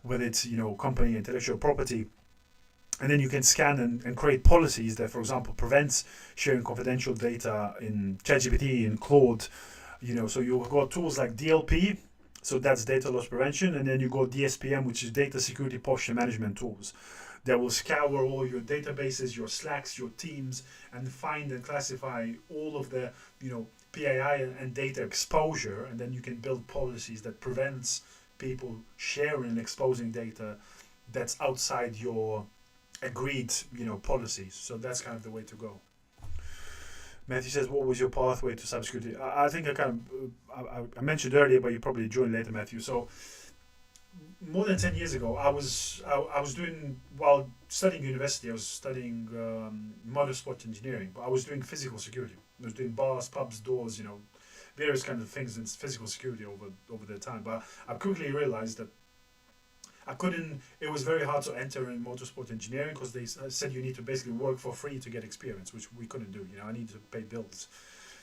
whether it's company intellectual property. And then you can scan and create policies that, for example, prevents sharing confidential data in ChatGPT, in Claude. So you've got tools like DLP, so that's data loss prevention, and then you got DSPM, which is data security posture management tools that will scour all your databases, your Slacks, your Teams, and find and classify all of the PII and data exposure, and then you can build policies that prevents people sharing and exposing data that's outside your agreed policies. So that's kind of the way to go. Matthew says, what was your pathway to cybersecurity? I think I mentioned earlier, but you probably joined later, Matthew. So more than 10 years ago, I was doing, while studying university, I was studying motorsport engineering, but I was doing physical security. I was doing bars, pubs, doors, various kinds of things in physical security over the time. But I quickly realized that it was very hard to enter in motorsport engineering, because they said you need to basically work for free to get experience, which we couldn't do. I needed to pay bills.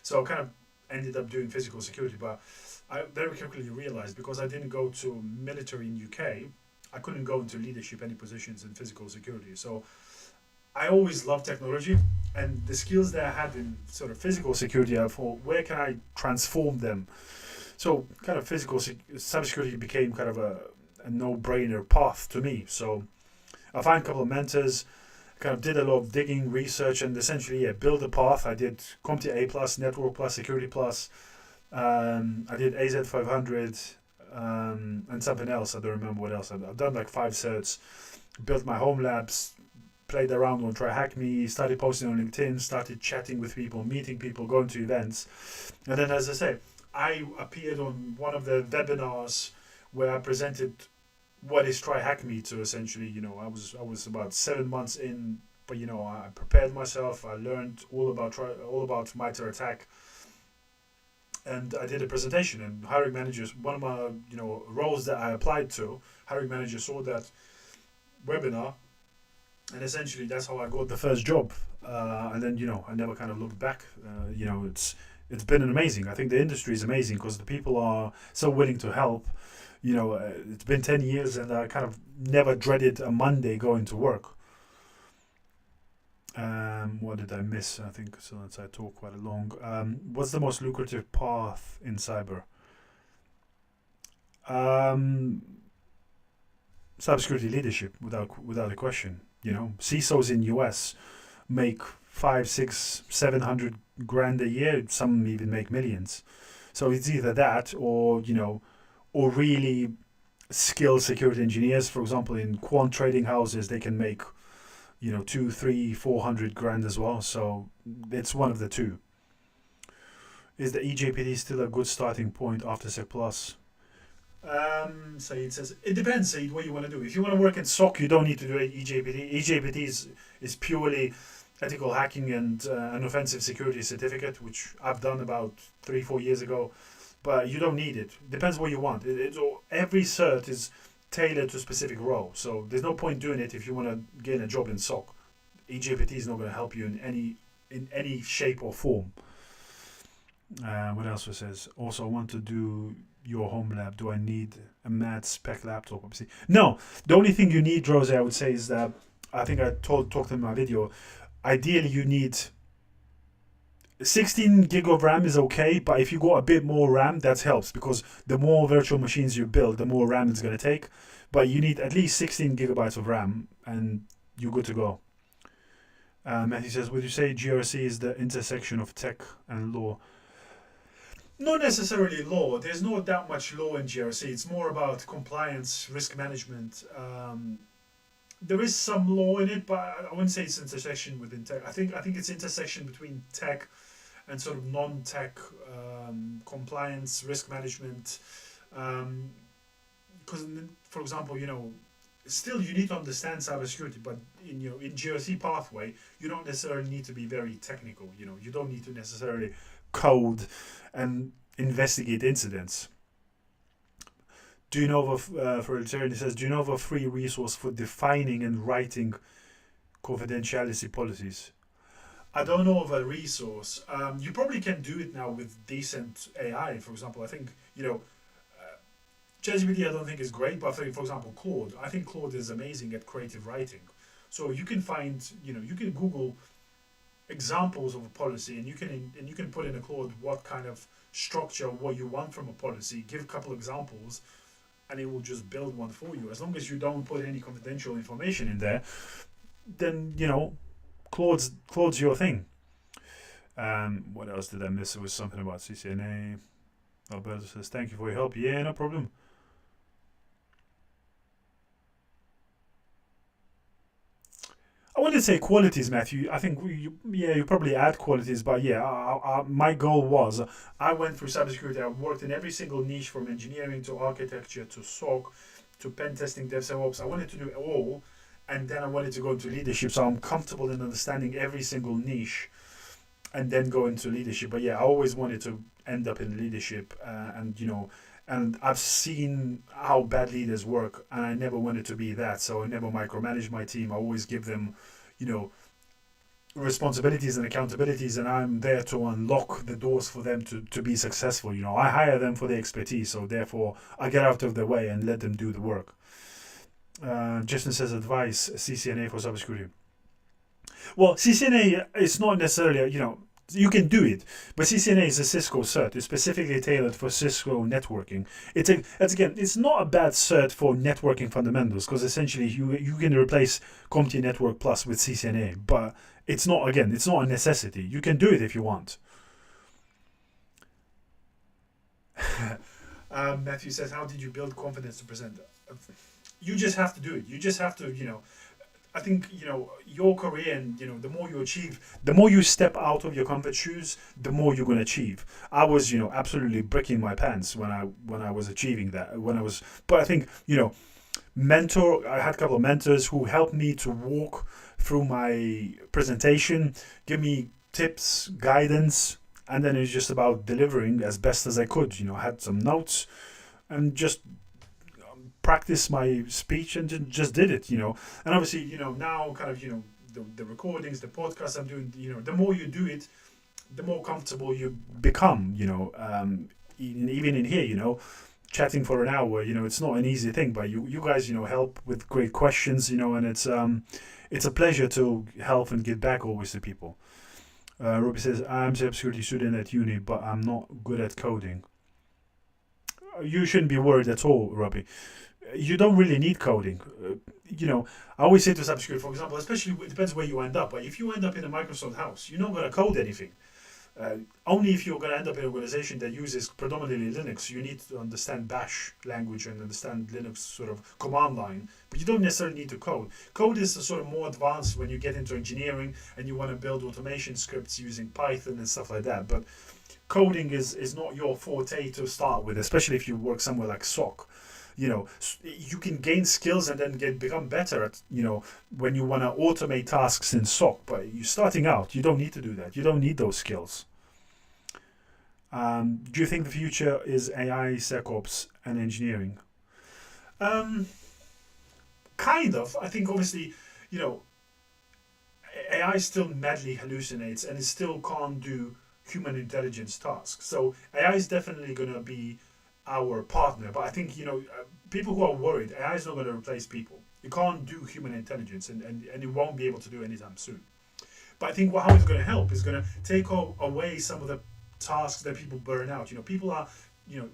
So I kind of ended up doing physical security, but I very quickly realized, because I didn't go to military in UK, I couldn't go into leadership any positions in physical security. So I always loved technology, and the skills that I had in sort of physical security, I thought, where can I transform them? So kind of cybersecurity became kind of a no-brainer path to me. So I found a couple of mentors, kind of did a lot of digging, research, and essentially build a path. I did CompTIA+, Network Plus, Security Plus. I did AZ500 and something else. I don't remember what else. I've done like 5 certs, built my home labs, played around on TryHackMe, started posting on LinkedIn, started chatting with people, meeting people, going to events. And then, as I say, I appeared on one of the webinars where I presented what is TryHackMe to, essentially. I was about 7 months in, but I prepared myself. I learned all about MITRE ATT&ck, and I did a presentation. And hiring managers, one of my roles that I applied to, hiring managers saw that webinar, and essentially that's how I got the first job. And then I never kind of looked back. It's been amazing. I think the industry is amazing because the people are so willing to help. It's been 10 years and I kind of never dreaded a Monday going to work. What did I miss? I think so. Since I talk quite long. What's the most lucrative path in cyber? Cybersecurity leadership, without a question. CISOs in US make 5, 6, 700 grand a year. Some even make millions. So it's either that or really skilled security engineers. For example, in quant trading houses, they can make 2, 3, 400 grand as well. So it's one of the two. Is the EJPD still a good starting point after Sec Plus? Saeed says it depends, Saeed, what you want to do. If you want to work in SOC, you don't need to do EJPD. EJPD is purely ethical hacking and an offensive security certificate, which I've done about 3-4 years ago. But you don't need it. Depends what you want. Every cert is tailored to a specific role. So there's no point doing it if you want to gain a job in SOC. EJPT is not going to help you in any shape or form. What else it says? Also, I want to do your home lab. Do I need a mad spec laptop? No. The only thing you need, Rose, I would say, is that I think I talked in my video. Ideally, you need 16 gig of RAM is okay, but if you got a bit more RAM, that helps because the more virtual machines you build, the more RAM it's going to take. But you need at least 16 gigabytes of RAM, and you're good to go. Matthew says, would you say GRC is the intersection of tech and law? Not necessarily law. There's not that much law in GRC. It's more about compliance, risk management. There is some law in it, but I wouldn't say it's intersection within tech. I think it's intersection between tech and sort of non-tech compliance, risk management. Because, for example, still you need to understand cybersecurity, but in GRC pathway, you don't necessarily need to be very technical. You don't need to necessarily code and investigate incidents. Do you know of, for Elitarian, it says, do you know of a free resource for defining and writing confidentiality policies? I don't know of a resource. You probably can do it now with decent AI, for example. I think, ChatGPT I don't think is great, but for example, Claude. I think Claude is amazing at creative writing. So you can find, you can Google examples of a policy, and you can put in a Claude what kind of structure, what you want from a policy, give a couple examples, and it will just build one for you. As long as you don't put any confidential information in there, then Claude's your thing. What else did I miss? It was something about CCNA. Alberto says, thank you for your help. Yeah, no problem. I wouldn't say qualities, Matthew. I think you probably add qualities, but my goal was I went through cybersecurity. I worked in every single niche from engineering to architecture to SOC to pen testing, DevSecOps. I wanted to do it all, and then I wanted to go into leadership. So I'm comfortable in understanding every single niche, and then go into leadership. But I always wanted to end up in leadership, and I've seen how bad leaders work, and I never wanted to be that. So I never micromanage my team. I always give them, responsibilities and accountabilities, and I'm there to unlock the doors for them to be successful. I hire them for their expertise, so therefore I get out of their way and let them do the work. Justin says, advice, CCNA for cybersecurity. Well, CCNA is not necessarily, you can do it, but CCNA is a Cisco cert. It's specifically tailored for Cisco networking. It's not a bad cert for networking fundamentals, because essentially you can replace CompTIA Network Plus with CCNA, but it's not a necessity. You can do it if you want. Matthew says, how did you build confidence to present? You just have to do it. You just have to, I think, your career and, the more you achieve, the more you step out of your comfort shoes, the more you're going to achieve. I was, absolutely bricking my pants when I was achieving that. But I think, I had a couple of mentors who helped me to walk through my presentation, give me tips, guidance, and then it's just about delivering as best as I could. I had some notes and just practice my speech and just did it, and obviously, now kind of, the recordings, the podcasts I'm doing, the more you do it, the more comfortable you become. Even in here, chatting for an hour, it's not an easy thing, but you guys, help with great questions, and it's a pleasure to help and give back always to people. Robbie says, I'm a cybersecurity student at uni, but I'm not good at coding. You shouldn't be worried at all, Robbie. You don't really need coding. I always say to cybersecurity, for example, especially it depends where you end up, but if you end up in a Microsoft house, you're not going to code anything. Only if you're going to end up in an organization that uses predominantly Linux, you need to understand Bash language and understand Linux sort of command line, but you don't necessarily need to code. Code is sort of more advanced when you get into engineering and you want to build automation scripts using Python and stuff like that, but coding is not your forte to start with, especially if you work somewhere like SOC. You can gain skills and then become better at, when you want to automate tasks in SOC. But you're starting out, you don't need to do that. You don't need those skills. Do you think the future is AI, SecOps, and engineering? Kind of. I think obviously, AI still madly hallucinates and it still can't do human intelligence tasks. So AI is definitely going to be our partner, but I think people who are worried, AI is not going to replace people. You can't do human intelligence, and it won't be able to do anytime soon. But I think how it's going to help is going to take away some of the tasks that people burn out. People are,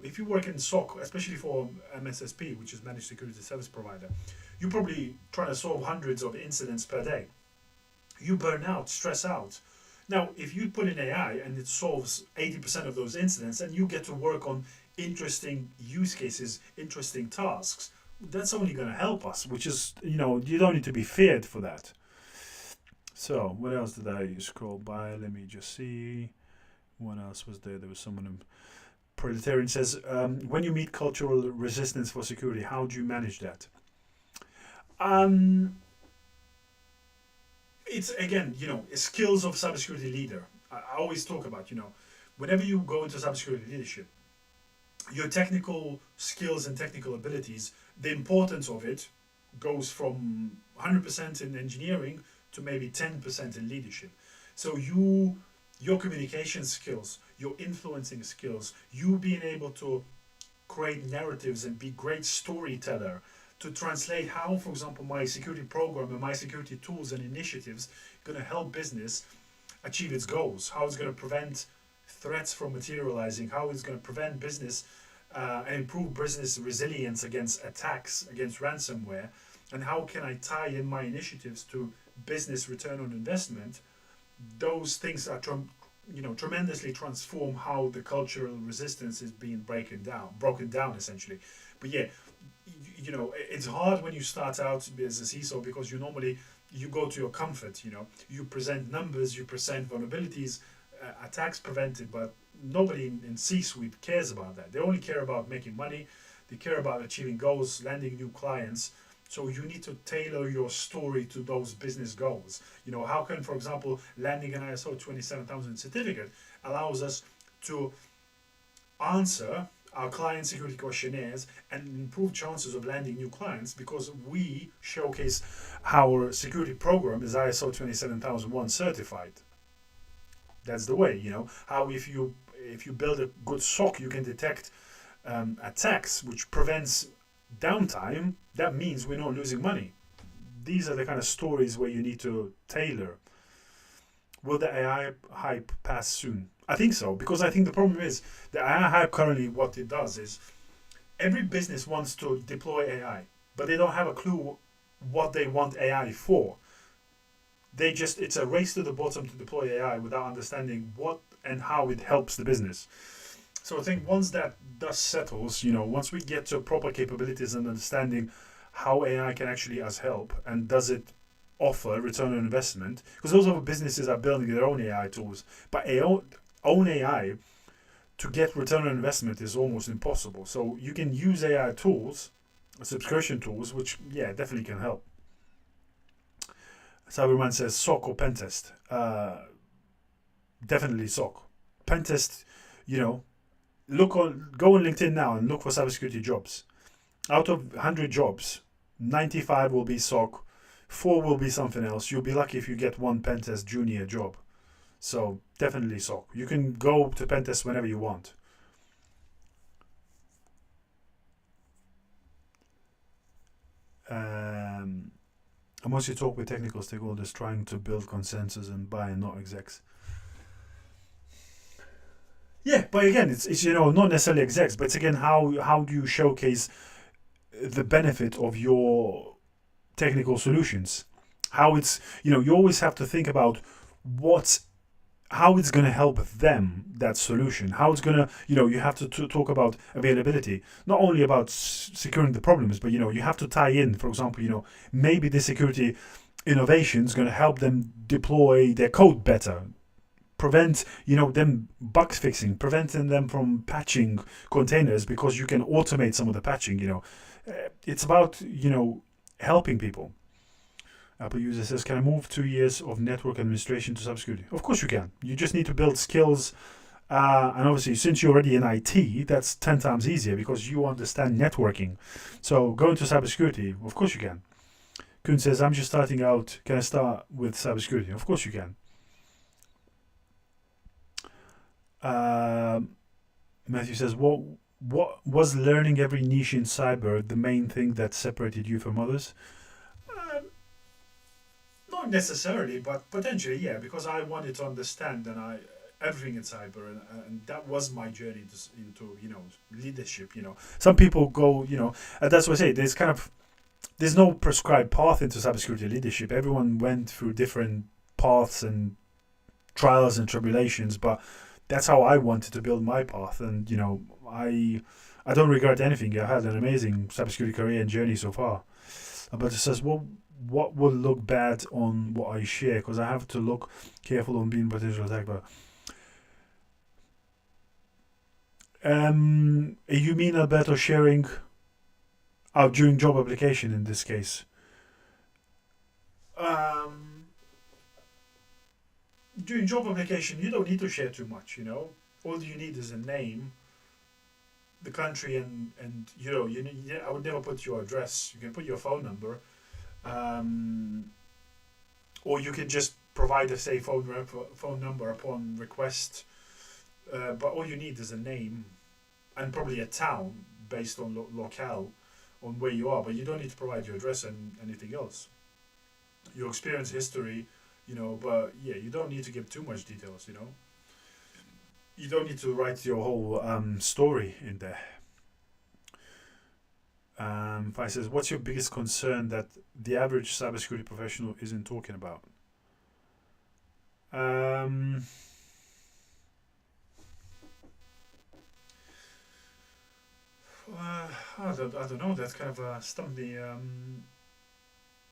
if you work in SOC, especially for MSSP, which is Managed Security Service Provider, you're probably trying to solve hundreds of incidents per day. You burn out, stress out. Now, if you put in AI and it solves 80% of those incidents, and you get to work on interesting use cases, interesting tasks, that's only going to help us, which is, you don't need to be feared for that. So, what else did I scroll by? Let me just see. What else was there? There was someone, Proletarian says, when you meet cultural resistance for security, how do you manage that? It's, again, skills of cybersecurity leader. I always talk about, whenever you go into cybersecurity leadership, your technical skills and technical abilities, the importance of it goes from 100% in engineering to maybe 10% in leadership. So your communication skills, your influencing skills, you being able to create narratives and be great storyteller, to translate how, for example, my security program and my security tools and initiatives are going to help business achieve its goals, how it's going to prevent threats from materializing, how it's going to prevent business and improve business resilience against attacks, against ransomware, and how can I tie in my initiatives to business return on investment. Those things are tremendously transform how the cultural resistance is being broken down essentially. But yeah, it's hard when you start out as a CISO, because you go to your comfort. You present numbers, you present vulnerabilities, attacks prevented, but nobody in C-suite cares about that. They only care about making money. They care about achieving goals, landing new clients. So you need to tailor your story to those business goals. How can, for example, landing an ISO 27000 certificate allows us to answer our client security questionnaires and improve chances of landing new clients, because we showcase our security program is ISO 27001 certified. That's the way, how if you build a good SOC, you can detect attacks, which prevents downtime. That means we're not losing money. These are the kind of stories where you need to tailor. Will the AI hype pass soon? I think so, because I think the problem is the AI hype currently, what it does is every business wants to deploy AI, but they don't have a clue what they want AI for. It's a race to the bottom to deploy AI without understanding what and how it helps the business. So I think once that dust settles, once we get to proper capabilities and understanding how AI can actually us help, and does it offer return on investment, because those other businesses are building their own AI tools, but own AI to get return on investment is almost impossible. So you can use AI tools, subscription tools, which definitely can help. Cyberman says SOC or pentest. Definitely SOC. Pentest, go on LinkedIn now and look for cybersecurity jobs. Out of 100 jobs, 95 will be SOC, 4 will be something else. You'll be lucky if you get one pentest junior job. So definitely SOC. You can go to pen test whenever you want. I mostly talk with technical stakeholders trying to build consensus and buy and not execs. Yeah, but again, it's not necessarily execs, but it's again how do you showcase the benefit of your technical solutions? How it's you always have to think about what's how it's going to help them, that solution, how it's going to you have to talk about availability, not only about securing the problems, but you have to tie in, for example, maybe the security innovation is going to help them deploy their code better, prevent them bug fixing, preventing them from patching containers because you can automate some of the patching. It's about helping people. Apple user says, can I move 2 years of network administration to cybersecurity? Of course you can. You just need to build skills. And obviously, since you're already in IT, that's 10 times easier because you understand networking. So go into cybersecurity. Of course you can. Kun says, I'm just starting out. Can I start with cybersecurity? Of course you can. Matthew says, what was learning every niche in cyber the main thing that separated you from others? Not necessarily, but potentially, yeah, because I wanted to understand everything in cyber, and that was my journey into leadership. Some people go, and that's what I say. There's no prescribed path into cybersecurity leadership. Everyone went through different paths and trials and tribulations, but that's how I wanted to build my path. And I don't regret anything. I had an amazing cybersecurity career and journey so far. But it says, well, what will look bad on what I share? Because I have to look careful on being potential attack. But you mean Alberto sharing during job application in this case? During job application, you don't need to share too much. All you need is a name, the country, and I would never put your address. You can put your phone number. Or you can just provide a safe phone number upon request. But all you need is a name and probably a town based on locale, on where you are. But you don't need to provide your address and anything else. Your experience, history, but yeah, you don't need to give too much details, You don't need to write your whole story in there. Fai says, what's your biggest concern that the average cybersecurity professional isn't talking about? I don't know. That's kind of stumped me.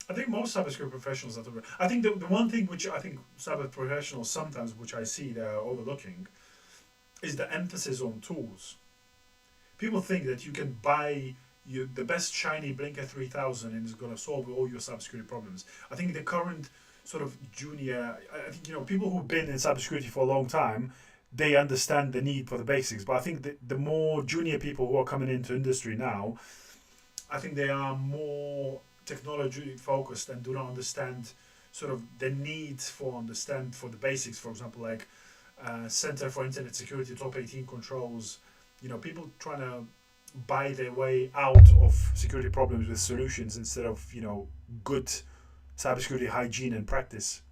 I think most cybersecurity professionals I think the one thing which I think cyber professionals sometimes, which I see they're overlooking, is the emphasis on tools. People think that you can buy the best shiny Blinker 3000 and it's going to solve all your cybersecurity problems. I think the current sort of junior, I think people who've been in cybersecurity for a long time, they understand the need for the basics. But I think the more junior people who are coming into industry now, I think they are more technology focused and do not understand sort of the need for the basics. For example, like Center for Internet Security, top 18 controls. People trying to buy their way out of security problems with solutions instead of good cybersecurity hygiene and practice.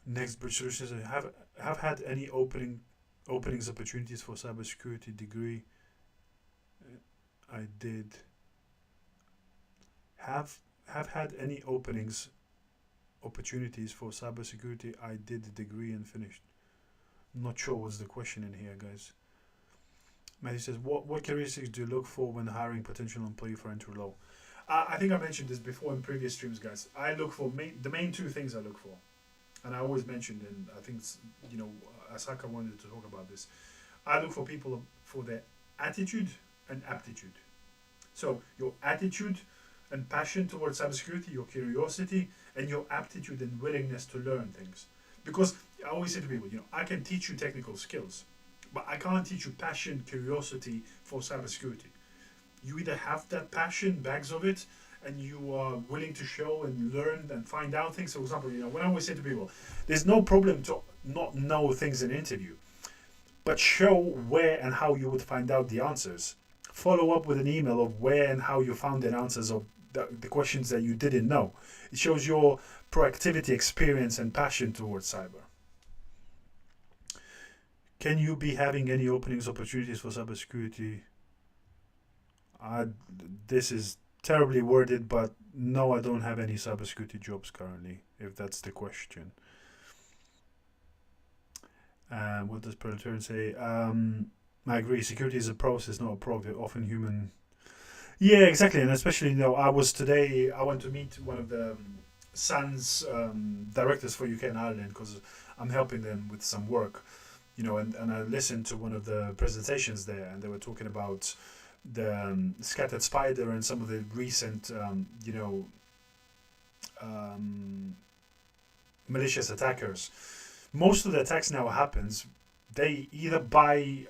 Next, Bridge Solutions have had any openings opportunities for cybersecurity degree. I did. Have had any opportunities for cybersecurity. I did the degree and finished. Not sure what's the question in here, guys. Matthew says, what characteristics do you look for when hiring potential employee for entry role? I think I mentioned this before in previous streams, guys. I look for the main two things I look for, and I always mentioned, and I think Asaka wanted to talk about this. I look for people for their attitude and aptitude. So your attitude and passion towards cybersecurity, your curiosity, and your aptitude and willingness to learn things. Because I always say to people, I can teach you technical skills, but I can't teach you passion, curiosity for cybersecurity. You either have that passion, bags of it, and you are willing to show and learn and find out things. For example, when I always say to people, there's no problem to not know things in an interview, but show where and how you would find out the answers. Follow up with an email of where and how you found the answers of the questions that you didn't know. It shows your proactivity, experience, and passion towards cyber. Can you be having any openings, opportunities for cybersecurity? This is terribly worded, but no, I don't have any cybersecurity jobs currently, if that's the question. What does Predator say? I agree. Security is a process, not a product. Often human. Yeah, exactly. And especially, I went to meet one of the SANS directors for UK and Ireland because I'm helping them with some work, and I listened to one of the presentations there, and they were talking about the scattered spider and some of the recent, malicious attackers. Most of the attacks now happens, they either buy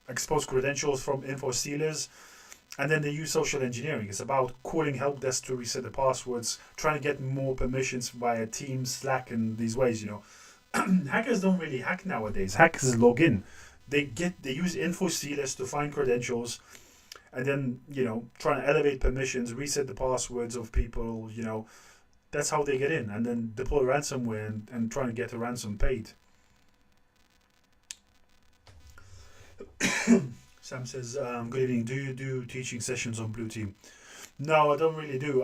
exposed credentials from info stealers, and then they use social engineering. It's about calling help desk to reset the passwords, trying to get more permissions via Teams, Slack, and these ways. Hackers don't really hack nowadays. Hackers log in. They use info stealers to find credentials, and then try to elevate permissions, reset the passwords of people. That's how they get in, and then deploy ransomware and try to get a ransom paid. Sam says, good evening. Do you do teaching sessions on Blue Team? No, I don't really do.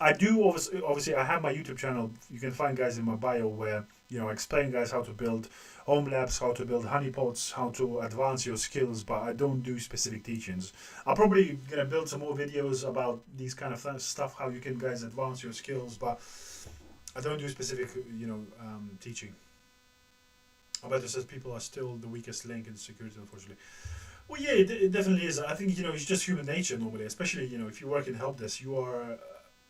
I do, obviously, I have my YouTube channel. You can find, guys, in my bio where, I explain, guys, how to build home labs, how to build honeypots, how to advance your skills, but I don't do specific teachings. I'm probably going to build some more videos about these kind of stuff, how you can, guys, advance your skills, but I don't do specific, teaching. Alberto says people are still the weakest link in security, unfortunately. Well, yeah, it definitely is. I think, it's just human nature normally, especially, if you work in help desk, you're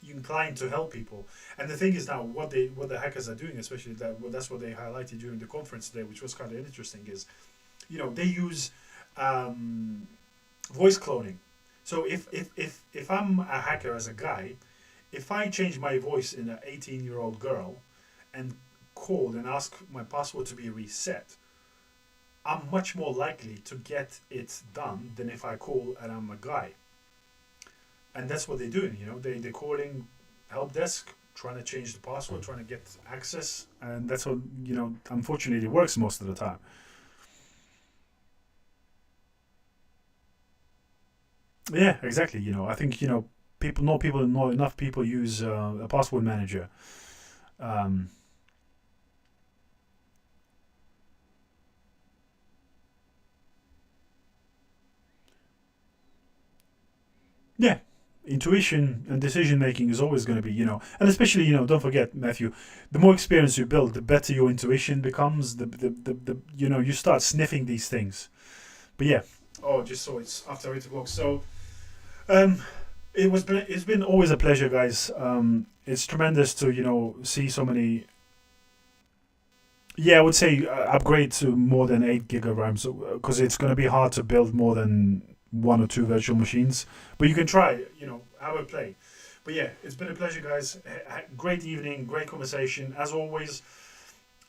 inclined to help people. And the thing is now, what the hackers are doing, especially that's what they highlighted during the conference today, which was kind of interesting, is, they use voice cloning. So if I'm a hacker as a guy, if I change my voice in an 18-year-old girl and call and ask my password to be reset, I'm much more likely to get it done than if I call and I'm a guy. And that's what they're doing, they're calling help desk, trying to change the password, trying to get access, and that's what, unfortunately works most of the time. Yeah, exactly. I think, not enough people use a password manager. Yeah, intuition and decision making is always going to be, and especially, don't forget, Matthew, the more experience you build, the better your intuition becomes. The you start sniffing these things. But yeah. Oh, just so it's after 8 o'clock. So, it's been always a pleasure, guys. It's tremendous to see so many. Yeah, I would say upgrade to more than 8 gig of RAM, because it's going to be hard to build more than 1 or 2 virtual machines, but you can try, have a play. But yeah, it's been a pleasure, guys. Great evening, great conversation. As always,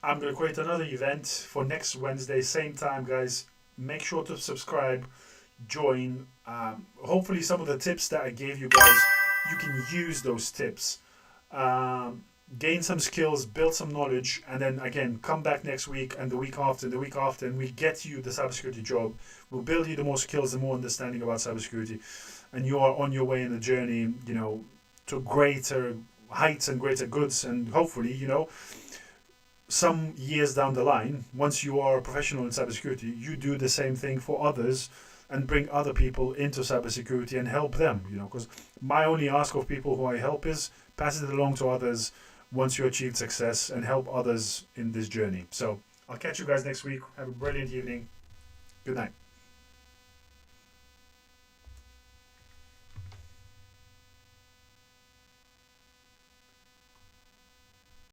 I'm going to create another event for next Wednesday, same time, guys. Make sure to subscribe, join. Hopefully some of the tips that I gave you guys, you can use those tips. Gain some skills, build some knowledge, and then again, come back next week and the week after, and we get you the cybersecurity job. We'll build you the more skills, the more understanding about cybersecurity, and you are on your way in the journey, to greater heights and greater goods, and hopefully, some years down the line, once you are a professional in cybersecurity, you do the same thing for others and bring other people into cybersecurity and help them, because my only ask of people who I help is pass it along to others once you achieve success and help others in this journey. So I'll catch you guys next week. Have a brilliant evening. Good night.